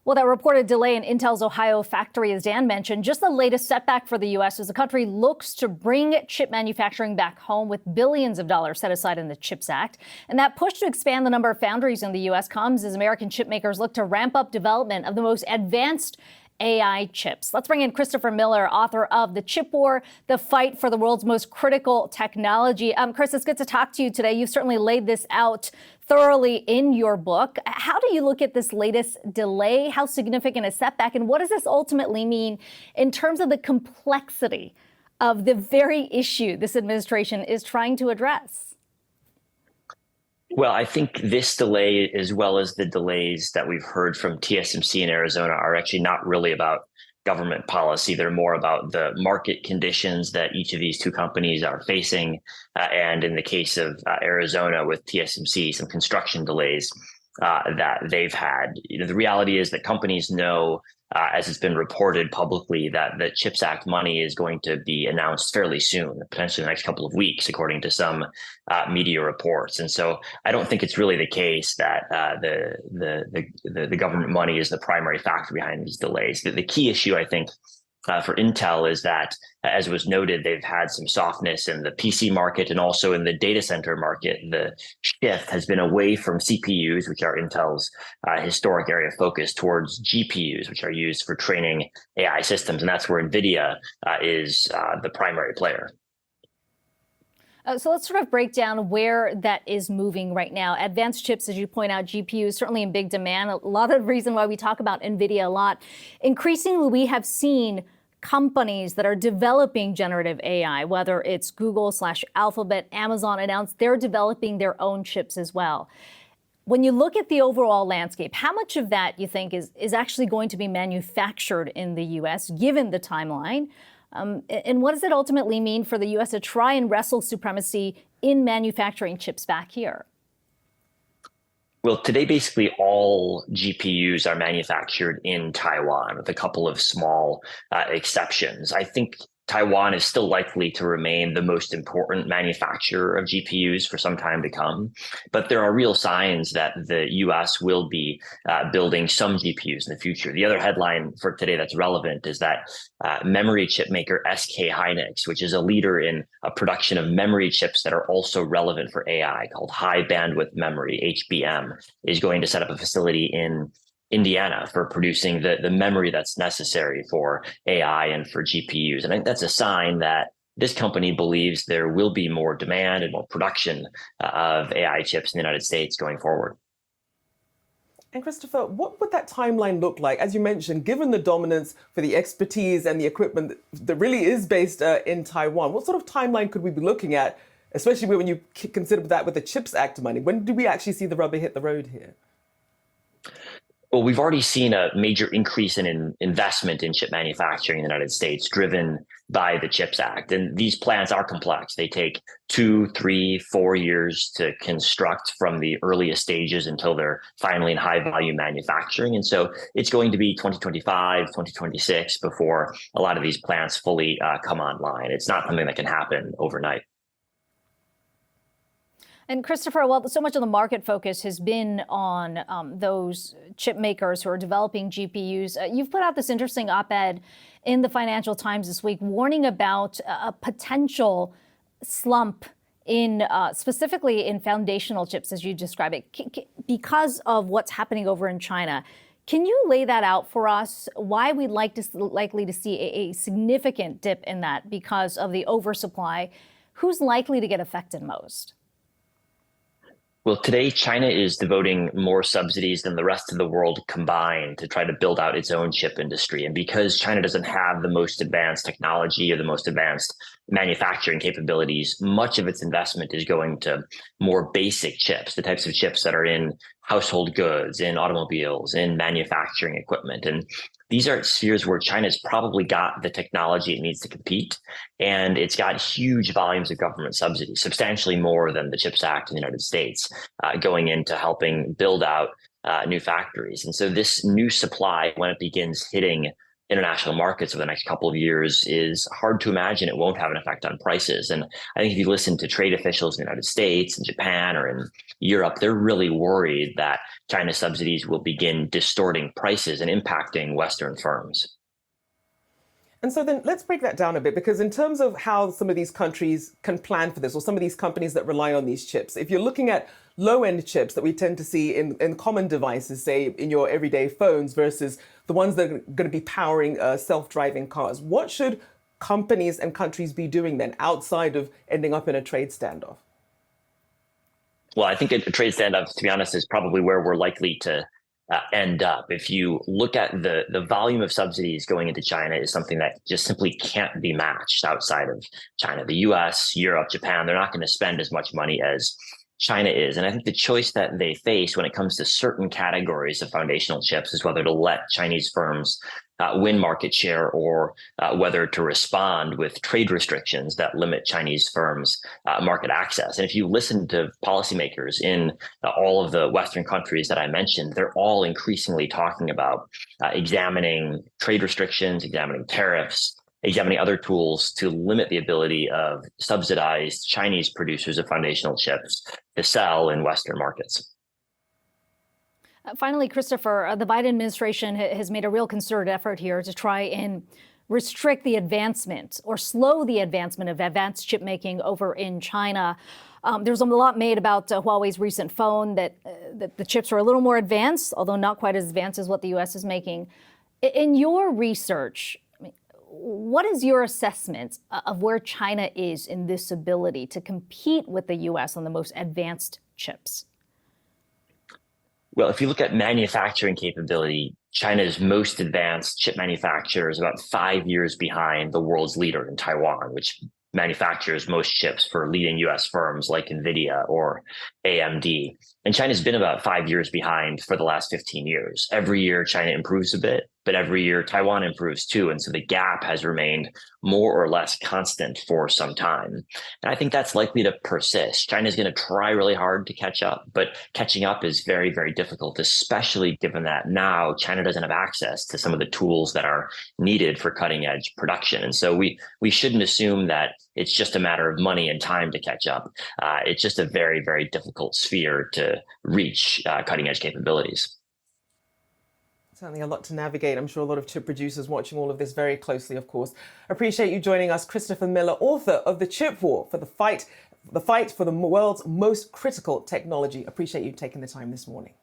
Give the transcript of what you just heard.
Well, that reported delay in Intel's Ohio factory, as Dan mentioned, just the latest setback for the U.S. as the country looks to bring chip manufacturing back home with billions of dollars set aside in the CHIPS Act. And that push to expand the number of foundries in the U.S. comes as American chip makers look to ramp up development of the most advanced AI chips. Let's bring in Christopher Miller, author of The Chip War, The Fight for the World's Most Critical Technology. Chris, it's good to talk to you today. You've certainly laid this out thoroughly in your book. How do you look at this latest delay? How significant a setback? And what does this ultimately mean in terms of the complexity of the very issue this administration is trying to address? Well, I think this delay, as well as the delays that we've heard from TSMC in Arizona, are actually not really about government policy. They're more about the market conditions that each of these two companies are facing. And in the case of Arizona with TSMC, some construction delays that they've had. The reality is that companies know, as it's been reported publicly, that the CHIPS Act money is going to be announced fairly soon, potentially the next couple of weeks, according to some media reports. And so I don't think it's really the case that the government money is the primary factor behind these delays. The key issue, I think, for Intel is that, as was noted, they've had some softness in the PC market and also in the data center market. The shift has been away from CPUs, which are Intel's historic area of focus, towards GPUs, which are used for training AI systems. And that's where NVIDIA is the primary player. So let's sort of break down where that is moving right now. Advanced chips, as you point out, GPUs, certainly in big demand. A lot of the reason why we talk about NVIDIA a lot. Increasingly, we have seen companies that are developing generative AI, whether it's Google/Alphabet, Amazon announced they're developing their own chips as well. When you look at the overall landscape, how much of that you think is actually going to be manufactured in the U.S., given the timeline? And what does it ultimately mean for the U.S. to try and wrestle supremacy in manufacturing chips back here? Well, today, basically all GPUs are manufactured in Taiwan, with a couple of small exceptions. I think Taiwan is still likely to remain the most important manufacturer of GPUs for some time to come. But there are real signs that the US will be building some GPUs in the future. The other headline for today that's relevant is that memory chip maker SK Hynix, which is a leader in a production of memory chips that are also relevant for AI, called high bandwidth memory, HBM, is going to set up a facility in Indiana for producing the memory that's necessary for AI and for GPUs. And I think that's a sign that this company believes there will be more demand and more production of AI chips in the United States going forward. And Christopher, what would that timeline look like? As you mentioned, given the dominance for the expertise and the equipment that really is based in Taiwan, what sort of timeline could we be looking at, especially when you consider that with the CHIPS Act money? When do we actually see the rubber hit the road here? Well, we've already seen a major increase in investment in chip manufacturing in the United States, driven by the CHIPS Act. And these plants are complex. They take 2, 3, 4 years to construct from the earliest stages until they're finally in high volume manufacturing. And so it's going to be 2025, 2026 before a lot of these plants fully come online. It's not something that can happen overnight. And Christopher, well, so much of the market focus has been on those chip makers who are developing GPUs. You've put out this interesting op-ed in the Financial Times this week warning about a potential slump in specifically in foundational chips, as you describe it, because of what's happening over in China. Can you lay that out for us? Why we'd likely to see a significant dip in that because of the oversupply? Who's likely to get affected most? Well, today, China is devoting more subsidies than the rest of the world combined to try to build out its own chip industry. And because China doesn't have the most advanced technology or the most advanced manufacturing capabilities, much of its investment is going to more basic chips, the types of chips that are in household goods, in automobiles, in manufacturing equipment. And these are spheres where China's probably got the technology it needs to compete, and it's got huge volumes of government subsidies, substantially more than the CHIPS Act in the United States, going into helping build out new factories. And so this new supply, when it begins hitting international markets over the next couple of years is hard to imagine it won't have an effect on prices. And I think if you listen to trade officials in the United States and Japan or in Europe, they're really worried that China's subsidies will begin distorting prices and impacting Western firms. And so then let's break that down a bit, because in terms of how some of these countries can plan for this, or some of these companies that rely on these chips, if you're looking at low-end chips that we tend to see in common devices, say in your everyday phones, versus the ones that are going to be powering self-driving cars, what should companies and countries be doing then outside of ending up in a trade standoff? Well, I think a trade standoff, to be honest, is probably where we're likely to end up. If you look at the volume of subsidies going into China is something that just simply can't be matched outside of China. The US, Europe, Japan, they're not going to spend as much money as China is. And I think the choice that they face when it comes to certain categories of foundational chips is whether to let Chinese firms win market share or whether to respond with trade restrictions that limit Chinese firms' market access. And if you listen to policymakers in all of the Western countries that I mentioned, they're all increasingly talking about examining trade restrictions, examining tariffs, examining other tools to limit the ability of subsidized Chinese producers of foundational chips to sell in Western markets. Finally, Christopher, the Biden administration has made a real concerted effort here to try and restrict the advancement or slow the advancement of advanced chip making over in China. There's a lot made about Huawei's recent phone that the chips are a little more advanced, although not quite as advanced as what the U.S. is making. In your research, what is your assessment of where China is in this ability to compete with the U.S. on the most advanced chips? Well, if you look at manufacturing capability, China's most advanced chip manufacturer is about 5 years behind the world's leader in Taiwan, which manufactures most chips for leading US firms like NVIDIA or AMD. And China's been about 5 years behind for the last 15 years. Every year, China improves a bit, but every year Taiwan improves too. And so the gap has remained more or less constant for some time. And I think that's likely to persist. China's going to try really hard to catch up, but catching up is very, very difficult, especially given that now China doesn't have access to some of the tools that are needed for cutting edge production. And so we shouldn't assume that it's just a matter of money and time to catch up. It's just a very, very difficult sphere to reach cutting edge capabilities. Certainly a lot to navigate. I'm sure a lot of chip producers watching all of this very closely, of course. Appreciate you joining us, Christopher Miller, author of The Chip War, for the fight for the world's most critical technology. Appreciate you taking the time this morning.